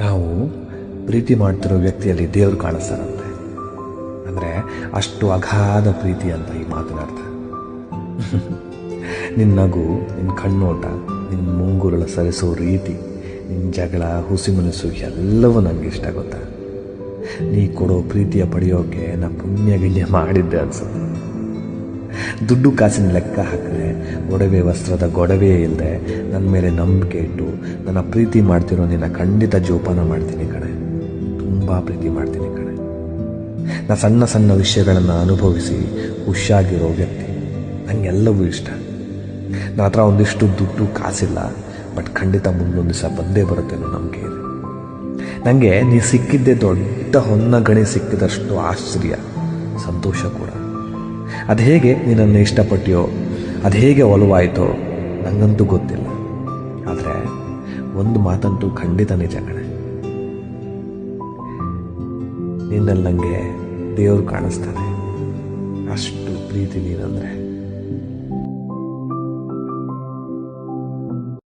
ನಾವು ಪ್ರೀತಿ ಮಾಡ್ತಿರೋ ವ್ಯಕ್ತಿಯಲ್ಲಿ ದೇವರು ಕಾಣಿಸ್ತಾರಂತೆ. ಅಂದರೆ ಅಷ್ಟು ಅಗಾಧ ಪ್ರೀತಿ ಅಂತ ಈ ಮಾತಿನ ಅರ್ಥ. ನಿನ್ನ ನಗು, ನಿನ್ನ ಕಣ್ಣೋಟ, ನಿನ್ನ ಮುಂಗುರುಳ ಸರಿಸೋ ರೀತಿ, ನಿನ್ನ ಜಗಳ, ಹುಸಿ ಮನಸ್ಸು ಎಲ್ಲವೂ ನನಗೆ ಇಷ್ಟ ಗೊತ್ತಾ. ನೀ ಕೊಡೋ ಪ್ರೀತಿಯ ಪಡೆಯೋಕೆ ನಾ ಪುಣ್ಯ ಮಾಡಿದ್ದೆ ಅನ್ಸುತ್ತೆ. ದುಡ್ಡು ಕಾಸಿನ ಲೆಕ್ಕ ಹಾಕಿದ್ರೆ ಒಡವೆ ವಸ್ತ್ರದ ಗೊಡವೆ ಇಲ್ಲದೆ ನನ್ನ ಮೇಲೆ ನಂಬಿಕೆ ಇಟ್ಟು ನನ್ನ ಪ್ರೀತಿ ಮಾಡ್ತಿರೋ ನಿನ್ನ ಖಂಡಿತ ಜೋಪಾನ ಮಾಡ್ತೀನಿ ಕಣೆ. ತುಂಬ ಪ್ರೀತಿ ಮಾಡ್ತೀನಿ ಕಣೆ. ನಾ ಸಣ್ಣ ಸಣ್ಣ ವಿಷಯಗಳನ್ನು ಅನುಭವಿಸಿ ಖುಷಿಯಾಗಿರೋ ವ್ಯಕ್ತಿ. ನನಗೆಲ್ಲವೂ ಇಷ್ಟ. ನನ್ನ ಹತ್ರ ಒಂದಿಷ್ಟು ದುಡ್ಡು ಕಾಸಿಲ್ಲ, ಬಟ್ ಖಂಡಿತ ಮುಂದೊಂದು ದಿವಸ ಬಂದೇ ಬರುತ್ತೆ ಅನ್ನೋ ನಂಬಿಕೆ ಇದೆ. ನನಗೆ ನೀ ಸಿಕ್ಕಿದ್ದೇ ದೊಡ್ಡ ಹೊನ್ನ ಗಣಿ ಸಿಕ್ಕಿದಷ್ಟು ಆಶ್ಚರ್ಯ, ಸಂತೋಷ ಕೂಡ. ಅದು ಹೇಗೆ ನಿನ್ನನ್ನು ಇಷ್ಟಪಟ್ಟಿಯೋ, ಅದು ಹೇಗೆ ಒಲವಾಯಿತೋ ನನಗಂತೂ ಗೊತ್ತಿಲ್ಲ. ಆದರೆ ಒಂದು ಮಾತಂತೂ ಖಂಡಿತ ನಿಜ ಕಣೆ, ನಿನ್ನಲ್ಲಿ ನನಗೆ ದೇವರು ಕಾಣಿಸ್ತಾನೆ. ಅಷ್ಟು ಪ್ರೀತಿ ನೀನಂದರೆ.